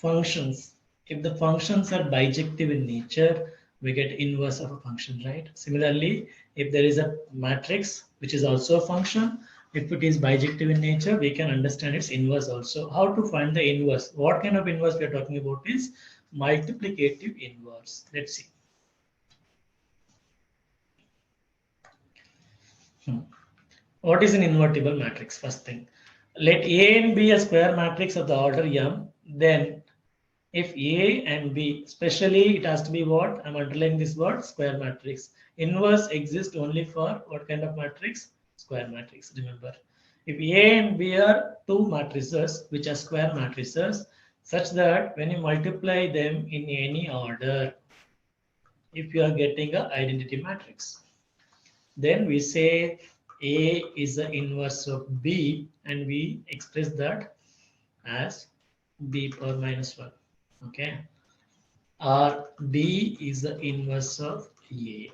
functions. If the functions are bijective in nature, we get inverse of a function, right? Similarly, if there is a matrix which is also a function, if it is bijective in nature, we can understand its inverse also. How to find the inverse? What kind of inverse we are talking about is multiplicative inverse. Let's see. What is an invertible matrix? First thing, let A and B a square matrix of the order m, then if A and B, especially it has to be what? I'm underlining this word, square matrix. Inverse exists only for what kind of matrix? Square matrix, remember. If A and B are two matrices, which are square matrices, such that when you multiply them in any order, if you are getting an identity matrix, then we say A is the inverse of B, and we express that as B power minus 1. Okay. Or B is the inverse of A.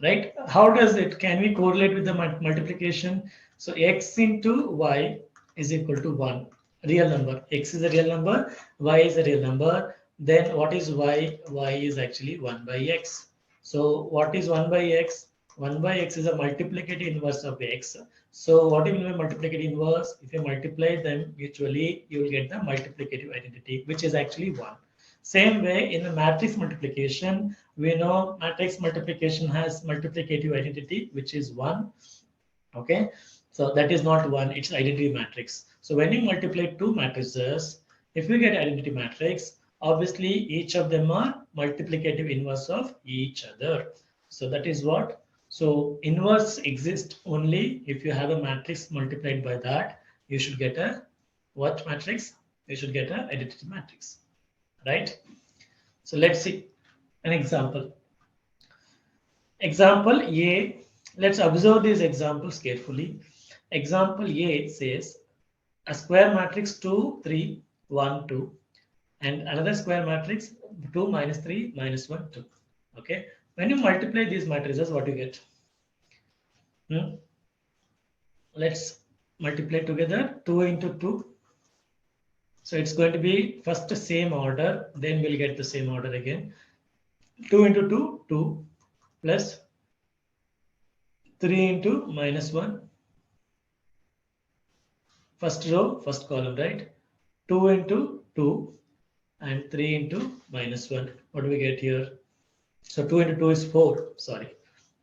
Right? How does it? Can we correlate with the multiplication? So x into y is equal to 1. Real number. X is a real number. Y is a real number. Then what is y? Y is actually 1 by x. So what is 1 by x? 1 by x is a multiplicative inverse of x. So what do you mean by multiplicative inverse? If you multiply them mutually, you will get the multiplicative identity, which is actually 1. Same way in the matrix multiplication, we know matrix multiplication has multiplicative identity, which is 1. Okay, so that is not 1, it's identity matrix. So when you multiply two matrices, if you get identity matrix, obviously each of them are multiplicative inverse of each other. So that is what. So inverse exists only if you have a matrix multiplied by that. You should get a what matrix? You should get an identity matrix, right? So let's see an example. Example A, let's observe these examples carefully. Example A says a square matrix 2, 3, 1, 2, and another square matrix 2, minus 3, minus 1, 2. Okay, when you multiply these matrices, what do you get? Let's multiply together 2 into 2. So it's going to be first the same order, then we'll get the same order again. 2 into 2, 2, plus 3 into minus 1. First row, first column, right? 2 into 2 and 3 into minus 1. What do we get here? So 2 into 2 is 4, sorry.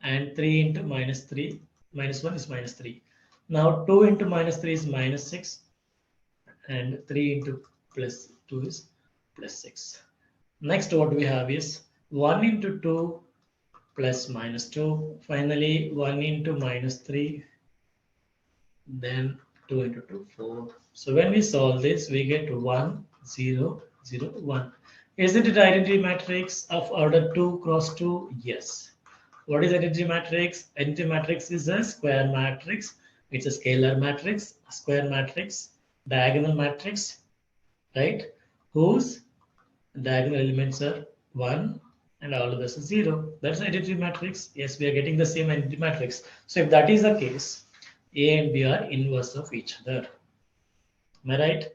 And 3 into minus 3, minus 1 is minus 3. Now 2 into minus 3 is minus 6. And 3 into plus 2 is plus 6. Next, what we have is 1 into 2 plus minus 2. Finally, 1 into minus 3. Then 2 into 2, 4. So when we solve this, we get 1, 0, 0, 1. Isn't it identity matrix of order 2 cross 2? Yes. What is identity matrix? Identity matrix is a square matrix. It's a scalar matrix, a square matrix, diagonal matrix, right? Whose diagonal elements are 1 and all of this is 0. That's identity matrix. Yes, we are getting the same identity matrix. So if that is the case, A and B are inverse of each other. Am I right?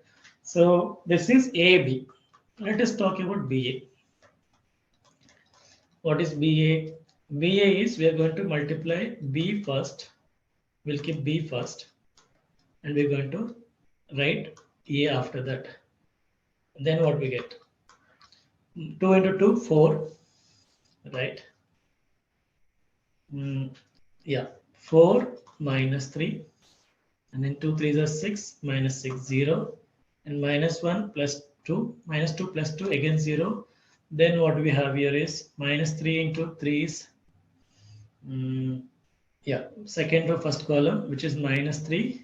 So this is AB. Let us talk about BA. What is BA? BA is we are going to multiply B first. We'll keep B first. And we're going to write A after that. Then what we get? 2 into 2, 4. Right? Yeah. 4 minus 3. And then 2 3s are 6. Minus 6, 0. And minus 1 plus 2. Minus 2 plus 2, again 0. Then what we have here is minus 3 into 3 is second row first column, which is minus 3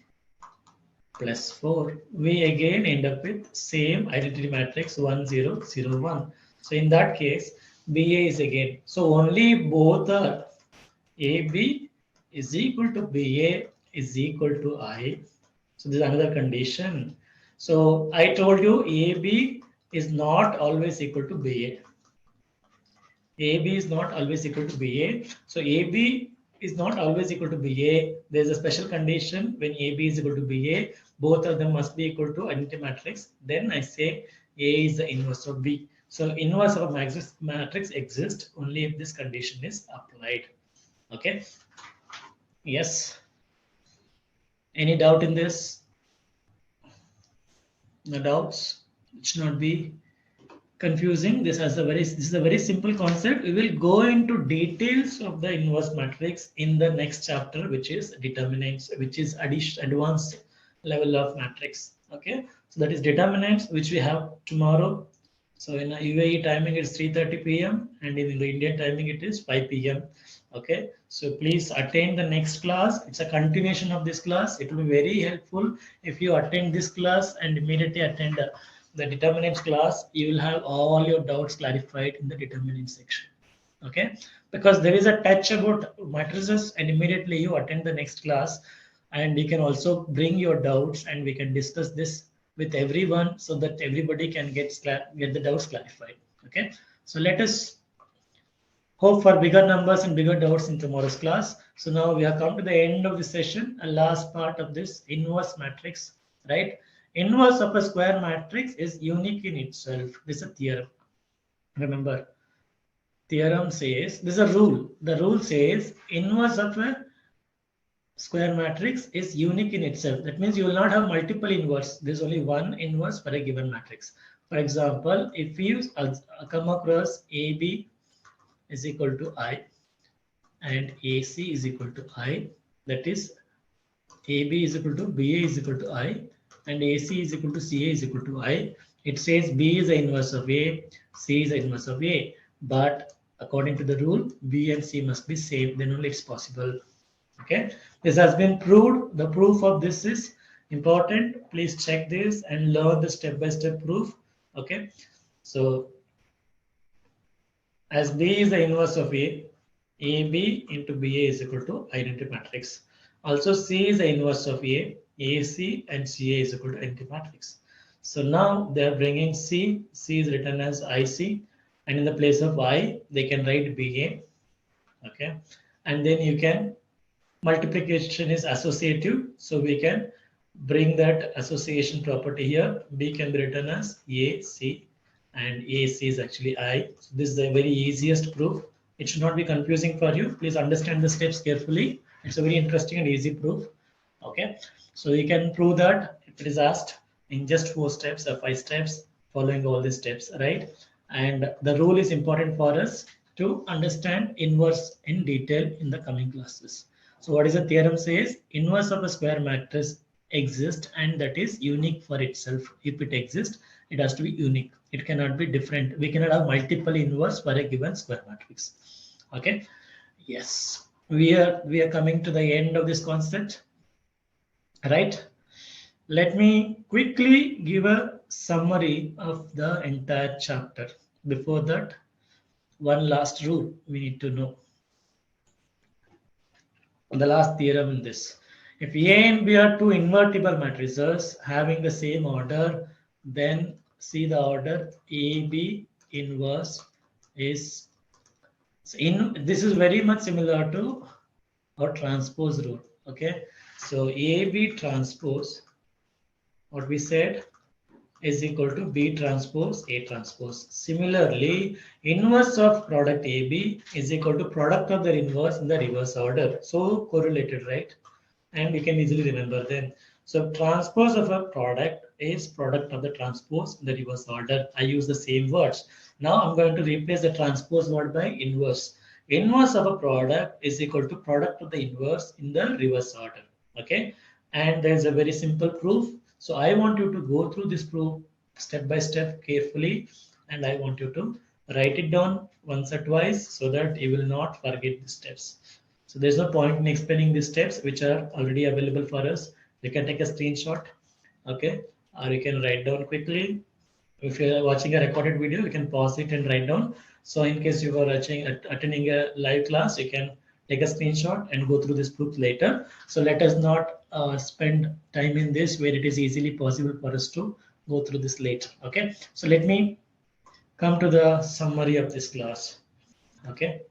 plus 4. We again end up with same identity matrix 1 0 0 1. So in that case, BA is again. So only both are AB is equal to BA is equal to I. So this is another condition. So I told you AB is not always equal to BA. AB is not always equal to BA. So AB is not always equal to BA. There's a special condition when AB is equal to BA. Both of them must be equal to identity matrix. Then I say A is the inverse of B. So inverse of a matrix exists only if this condition is applied. Okay. Yes. Any doubt in this? No doubts. It should not be confusing. This is a very simple concept. We will go into details of the inverse matrix in the next chapter, which is determinants, which is advanced level of matrix. Okay, so that is determinants, which we have tomorrow. So in UAE timing it's 3:30 p.m. and in the Indian timing it is 5 p.m. Okay, so please attend the next class. It's a continuation of this class. It will be very helpful if you attend this class and immediately attend the determinants class. You will have all your doubts clarified in the determinant section. Okay, because there is a touch about matrices, and immediately you attend the next class, and you can also bring your doubts, and we can discuss this with everyone so that everybody can get the doubts clarified. Okay, so let us hope for bigger numbers and bigger doubts in tomorrow's class. So now we have come to the end of the session, a last part of this inverse matrix, right? Inverse of a square matrix is unique in itself. This is a theorem. Remember, theorem says, this is a rule. The rule says inverse of a square matrix is unique in itself. That means you will not have multiple inverse. There's only one inverse for a given matrix. For example, if you come across AB is equal to I and AC is equal to I, that is AB is equal to BA is equal to I and AC is equal to CA is equal to I. It says B is the inverse of A, C is the inverse of A, but according to the rule, B and C must be same, then only it's possible. Okay, this has been proved. The proof of this is important. Please check this and learn the step-by-step proof. Okay, so as B is the inverse of A, AB into BA is equal to identity matrix. Also, C is the inverse of A, AC and CA is equal to identity matrix. So now they are bringing C. C is written as IC, and in the place of I, they can write BA. Okay, and then you can multiplication is associative, so we can bring that association property here. B can be written as AC, and AC is actually I. So this is the very easiest proof. It should not be confusing for you. Please understand the steps carefully. It's a very interesting and easy proof. Okay, so you can prove that if it is asked in just 4 steps or 5 steps, following all these steps, right? And the rule is important for us to understand inverse in detail in the coming classes. So what is the theorem says? Inverse of a square matrix exists, and that is unique for itself. If it exists, it has to be unique. It cannot be different. We cannot have multiple inverse for a given square matrix. Okay. Yes. We are coming to the end of this concept. Right. Let me quickly give a summary of the entire chapter. Before that, one last rule we need to know. The last theorem in this. If A and B are two invertible matrices having the same order, then see the order AB inverse is this is very much similar to our transpose rule. Okay, so AB transpose, what we said, is equal to B transpose A transpose. Similarly, inverse of product AB is equal to product of their inverse in the reverse order. So correlated, right? And we can easily remember them. So transpose of a product is product of the transpose in the reverse order. I use the same words. Now I'm going to replace the transpose word by inverse. Inverse of a product is equal to product of the inverse in the reverse order. Okay, and there's a very simple proof. So I want you to go through this proof step by step carefully, and I want you to write it down once or twice so that you will not forget the steps. So there's no point in explaining the steps which are already available for us. You can take a screenshot, okay, or you can write down quickly. If you're watching a recorded video, you can pause it and write down. So in case you are attending a live class, you can take a screenshot and go through this proof later. So let us not spend time in this where it is easily possible for us to go through this later. Okay, so let me come to the summary of this class. Okay,